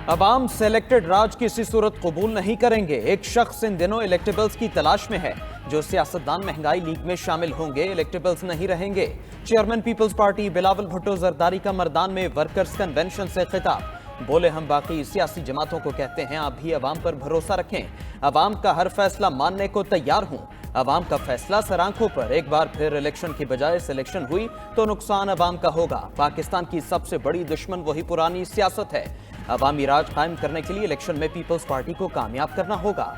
عوام سلیکٹڈ راج کسی صورت قبول نہیں کریں گے۔ ایک شخص ان دنوں الیکٹیبلز کی تلاش میں ہے۔ جو سیاستدان مہنگائی لیگ میں شامل ہوں گے الیکٹیبلز نہیں رہیں گے۔ Chairman Peoples Party Bilawal Bhutto Zardari کا مردان میں ورکرز کنونشن سے خطاب۔ بولے ہم باقی سیاسی جماعتوں کو کہتے ہیں آپ بھی عوام پر بھروسہ رکھیں۔ عوام کا ہر فیصلہ ماننے کو تیار ہوں۔ عوام کا فیصلہ سر آنکھوں پر۔ ایک بار پھر الیکشن کی بجائے سلیکشن ہوئی تو نقصان عوام کا ہوگا۔ پاکستان کی سب سے بڑی دشمن وہی پرانی سیاست ہے۔ عوامی راج قائم کرنے کے لیے الیکشن میں پیپلز پارٹی کو کامیاب کرنا ہوگا۔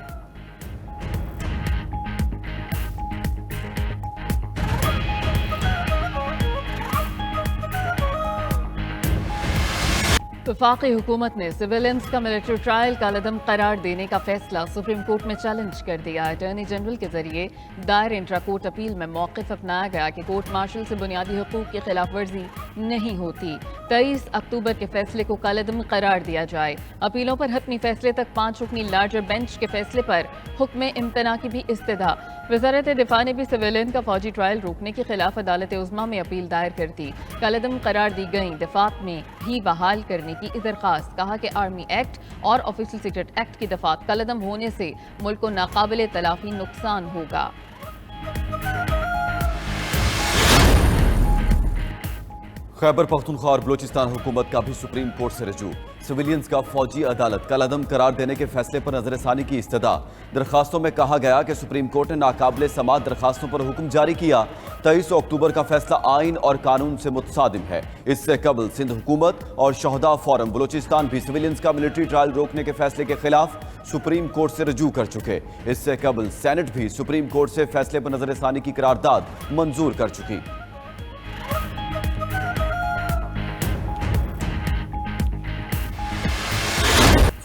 وفاقی حکومت نے سویلینز کا ملٹری ٹرائل کا عدم قرار دینے کا فیصلہ سپریم کورٹ میں چیلنج کر دیا۔ اٹارنی جنرل کے ذریعے دائر انٹرا کورٹ اپیل میں موقف اپنایا گیا کہ کورٹ مارشل سے بنیادی حقوق کی خلاف ورزی نہیں ہوتی۔ 23 اکتوبر کے فیصلے کو کالعدم قرار دیا جائے۔ اپیلوں پر حتمی فیصلے تک 5 رکنی لارجر بینچ کے فیصلے پر حکم امتناع کی بھی استدعا۔ وزارت دفاع نے بھی سویلین کا فوجی ٹرائل روکنے کے خلاف عدالت عظمیٰ میں اپیل دائر کر دی۔ کالعدم قرار دی گئیں دفعات میں بھی بحال کرنے کی درخواست۔ کہا کہ آرمی ایکٹ اور آفیسل سیکرٹ ایکٹ کی دفعات کالعدم ہونے سے ملک کو ناقابل تلافی نقصان ہوگا۔ خیبر پختونخوا اور بلوچستان حکومت کا بھی سپریم کورٹ سے رجوع۔ سویلینز کا فوجی عدالت کالعدم قرار دینے کے فیصلے پر نظر ثانی کی استدعا۔ درخواستوں میں کہا گیا کہ سپریم کورٹ نے ناقابل سماعت درخواستوں پر حکم جاری کیا۔ 23 اکتوبر کا فیصلہ آئین اور قانون سے متصادم ہے۔ اس سے قبل سندھ حکومت اور شہداء فورم بلوچستان بھی سویلینز کا ملٹری ٹرائل روکنے کے فیصلے کے خلاف سپریم کورٹ سے رجوع کر چکے۔ اس سے قبل سینٹ بھی سپریم کورٹ سے فیصلے پر نظر ثانی کی قرارداد منظور کر چکی۔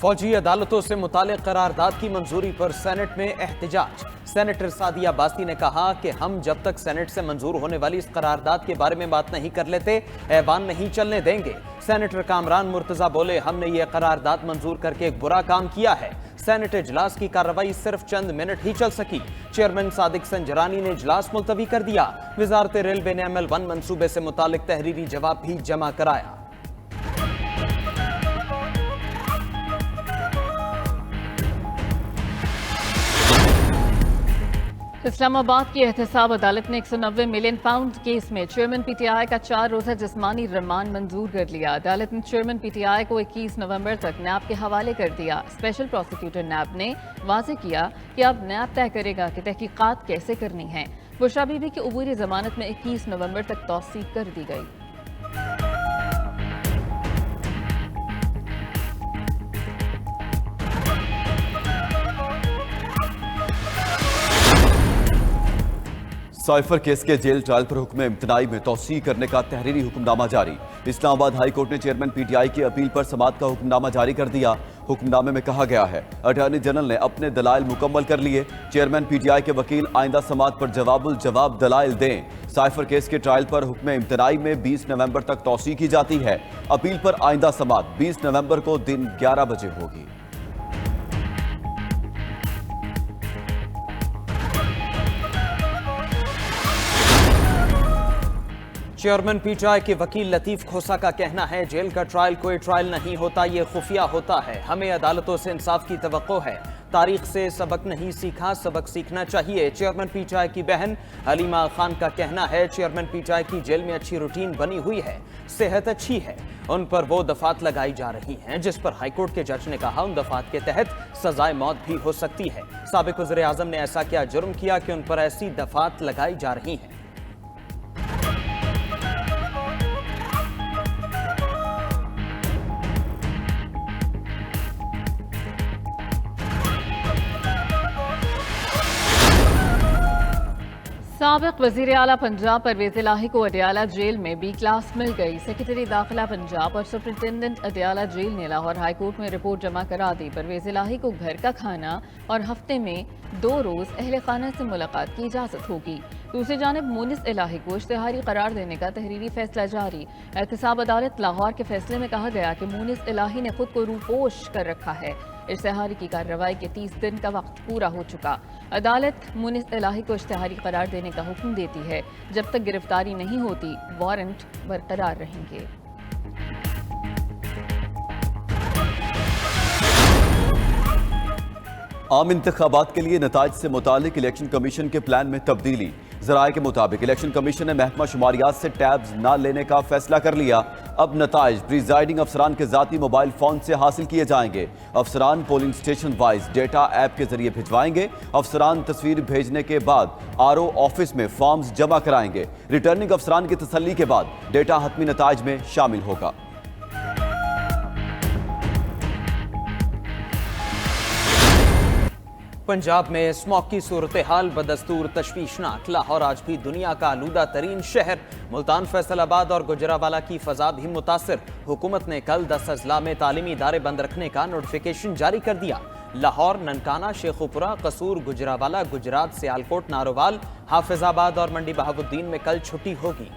فوجی عدالتوں سے متعلق قرارداد کی منظوری پر سینٹ میں احتجاج۔ سینیٹر سعدیہ عباسی نے کہا کہ ہم جب تک سینٹ سے منظور ہونے والی اس قرارداد کے بارے میں بات نہیں کر لیتے ایوان نہیں چلنے دیں گے۔ سینیٹر کامران مرتضی بولے ہم نے یہ قرارداد منظور کر کے ایک برا کام کیا ہے۔ سینٹ اجلاس کی کارروائی صرف چند منٹ ہی چل سکی۔ چیئرمین صادق سنجرانی نے اجلاس ملتوی کر دیا۔ وزارت ریلوے نے ML1 منصوبے سے متعلق تحریری جواب بھی جمع کرایا۔ اسلام آباد کی احتساب عدالت نے 190 ملین پاؤنڈ کیس میں چیئرمین پی ٹی آئی کا 4 روزہ جسمانی ریمانڈ منظور کر لیا۔ عدالت نے چیئرمین پی ٹی آئی کو 21 نومبر تک نیب کے حوالے کر دیا۔ اسپیشل پروسیکیوٹر نیب نے واضح کیا کہ اب نیب طے کرے گا کہ تحقیقات کیسے کرنی ہیں۔ بشرا بی بی کی عبوری ضمانت میں 21 نومبر تک توسیع کر دی گئی۔ سائفر کیس کے جیل ٹرائل پر حکم امتناعی میں توسیع کرنے کا تحریری حکم نامہ جاری۔ اسلام آباد ہائی کورٹ نے چیئرمین پی ٹی آئی کی اپیل پر سماعت کا حکم نامہ جاری کر دیا۔ حکم نامے میں کہا گیا ہے اٹارنی جنرل نے اپنے دلائل مکمل کر لیے۔ چیئرمین پی ٹی آئی کے وکیل آئندہ سماعت پر جواب الجواب دلائل دیں۔ سائفر کیس کے ٹرائل پر حکم امتناعی میں 20 نومبر تک توسیع کی جاتی ہے۔ اپیل پر آئندہ سماعت 20 نومبر کو دن 11 بجے ہوگی۔ چیئرمین پی ٹی آئی کے وکیل لطیف کھوسا کا کہنا ہے جیل کا ٹرائل کوئی ٹرائل نہیں ہوتا، یہ خفیہ ہوتا ہے۔ ہمیں عدالتوں سے انصاف کی توقع ہے۔ تاریخ سے سبق نہیں سیکھا، سبق سیکھنا چاہیے۔ چیئرمین پی ٹی آئی کی بہن حلیمہ خان کا کہنا ہے چیئرمین پی ٹی آئی کی جیل میں اچھی روٹین بنی ہوئی ہے، صحت اچھی ہے۔ ان پر وہ دفعات لگائی جا رہی ہیں جس پر ہائی کورٹ کے جج نے کہا ان دفعات کے تحت سزائے موت بھی ہو سکتی ہے۔ سابق وزیر اعظم نے ایسا کیا جرم کیا کہ ان پر ایسی دفعات لگائی جا رہی ہیں۔ سابق وزیر اعلیٰ پنجاب پرویز الہی کو اڈیالہ جیل میں بی کلاس مل گئی۔ سیکریٹری داخلہ پنجاب اور سپرنٹینڈنٹ اڈیالہ جیل نے لاہور ہائی کورٹ میں رپورٹ جمع کرا دی۔ پرویز الہی کو گھر کا کھانا اور ہفتے میں 2 روز اہل خانہ سے ملاقات کی اجازت ہوگی۔ دوسری جانب مونس الہی کو اشتہاری قرار دینے کا تحریری فیصلہ جاری۔ احتساب عدالت لاہور کے فیصلے میں کہا گیا کہ مونس الہی نے خود کو روپوش کر رکھا ہے۔ اشتہاری کی کارروائی کے 30 دن کا وقت پورا ہو چکا۔ عدالت مونس الہی کو اشتہاری قرار دینے کا حکم دیتی ہے۔ جب تک گرفتاری نہیں ہوتی وارنٹ برقرار رہیں گے۔ عام انتخابات کے لیے نتائج سے متعلق الیکشن کمیشن کے پلان میں تبدیلی۔ ذرائع کے مطابق الیکشن کمیشن نے محکمہ شماریات سے ٹیبز نہ لینے کا فیصلہ کر لیا۔ اب نتائج پریزائیڈنگ افسران کے ذاتی موبائل فون سے حاصل کیے جائیں گے۔ افسران polling station wise data app کے ذریعے بھجوائیں گے۔ افسران تصویر بھیجنے کے بعد RO آفس میں فارمز جمع کرائیں گے۔ ریٹرننگ افسران کی تسلی کے بعد ڈیٹا حتمی نتائج میں شامل ہوگا۔ پنجاب میں اسموگ کی صورتحال بدستور تشویشناک۔ لاہور آج بھی دنیا کا آلودہ ترین شہر۔ ملتان، فیصل آباد اور گجرانوالہ کی فضا بھی متاثر۔ حکومت نے کل 10 اضلاع میں تعلیمی ادارے بند رکھنے کا نوٹیفیکیشن جاری کر دیا۔ لاہور، ننکانہ، شیخوپورہ، قصور، گجرانوالہ، گجرات، سیالکوٹ، نارووال، حافظ آباد اور منڈی بہاؤالدین میں کل چھٹی ہوگی۔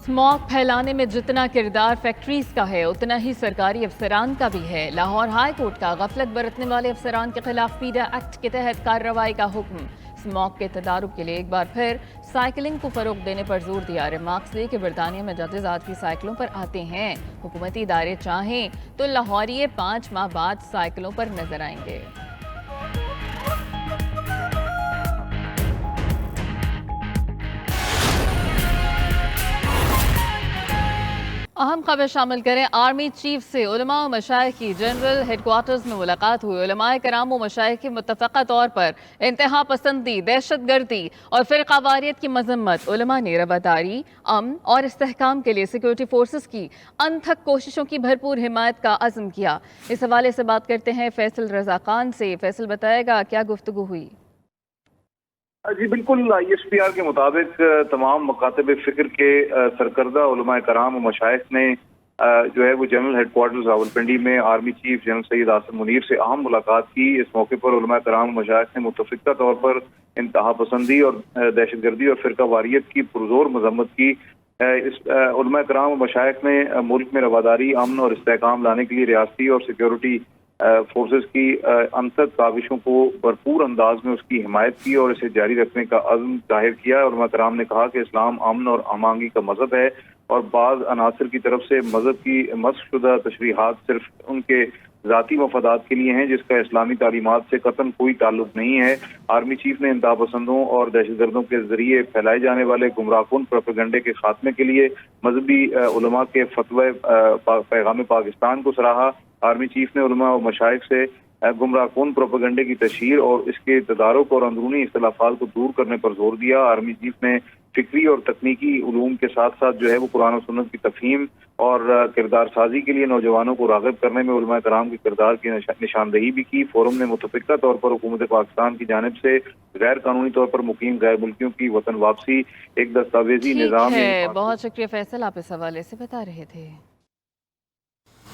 اسموگ پھیلانے میں جتنا کردار فیکٹریز کا ہے اتنا ہی سرکاری افسران کا بھی ہے۔ لاہور ہائی کورٹ کا غفلت برتنے والے افسران کے خلاف پیڈا ایکٹ کے تحت کارروائی کا حکم۔ اسموگ کے تدارک کے لیے ایک بار پھر سائیکلنگ کو فروغ دینے پر زور دیا۔ ریمارکس دے کہ برطانیہ میں ججز آج بھی سائیکلوں پر آتے ہیں۔ حکومتی ادارے چاہیں تو لاہوریے 5 ماہ بعد سائیکلوں پر نظر آئیں گے۔ اہم خبر شامل کریں۔ آرمی چیف سے علماء و مشائخ کی جنرل ہیڈ کوارٹرز میں ملاقات ہوئی۔ علماء کرام و مشائخ کی متفقہ طور پر انتہا پسندی، دہشت گردی اور فرقہ واریت کی مذمت۔ علماء نے رواداری، امن اور استحکام کے لیے سیکورٹی فورسز کی انتھک کوششوں کی بھرپور حمایت کا عزم کیا۔ اس حوالے سے بات کرتے ہیں فیصل رضا خان سے۔ فیصل، بتائے گا کیا گفتگو ہوئی؟ جی بالکل، ISPR کے مطابق تمام مکاتب فکر کے سرکردہ علماء کرام و مشائخ نے جو ہے وہ جنرل ہیڈ کوارٹرز راولپنڈی میں آرمی چیف جنرل سید آصم منیر سے اہم ملاقات کی۔ اس موقع پر علماء کرام و مشائخ نے متفقہ طور پر انتہا پسندی اور دہشت گردی اور فرقہ واریت کی پرزور مذمت کی۔ اس علماء کرام و مشائخ نے ملک میں رواداری، امن اور استحکام لانے کے لیے ریاستی اور سیکیورٹی فورسز کی انتھک کاوشوں کو بھرپور انداز میں اس کی حمایت کی اور اسے جاری رکھنے کا عزم ظاہر کیا۔ علماء کرام نے کہا کہ اسلام امن اور ہم آہنگی کا مذہب ہے اور بعض عناصر کی طرف سے مذہب کی مسخ شدہ تشریحات صرف ان کے ذاتی مفادات کے لیے ہیں، جس کا اسلامی تعلیمات سے قطعاً کوئی تعلق نہیں ہے۔ آرمی چیف نے انتہا پسندوں اور دہشت گردوں کے ذریعے پھیلائے جانے والے گمراہ کن پروپیگنڈے کے خاتمے کے لیے مذہبی علماء کے فتوی پیغام پاکستان کو سراہا۔ آرمی چیف نے علماء و مشائخ سے گمراہ کن پروپیگنڈے کی تشہیر اور اس کے تدارک اور اندرونی اختلافات کو دور کرنے پر زور دیا۔ آرمی چیف نے فکری اور تکنیکی علوم کے ساتھ ساتھ جو ہے وہ قرآن و سنت کی تفہیم اور کردار سازی کے لیے نوجوانوں کو راغب کرنے میں علماء کرام کے کردار کی نشاندہی بھی کی۔ فورم نے متفقہ طور پر حکومت پاکستان کی جانب سے غیر قانونی طور پر مقیم غیر ملکیوں کی وطن واپسی ایک دستاویزی نظام بہت شکریہ فیصل، آپ اس حوالے سے بتا رہے تھے۔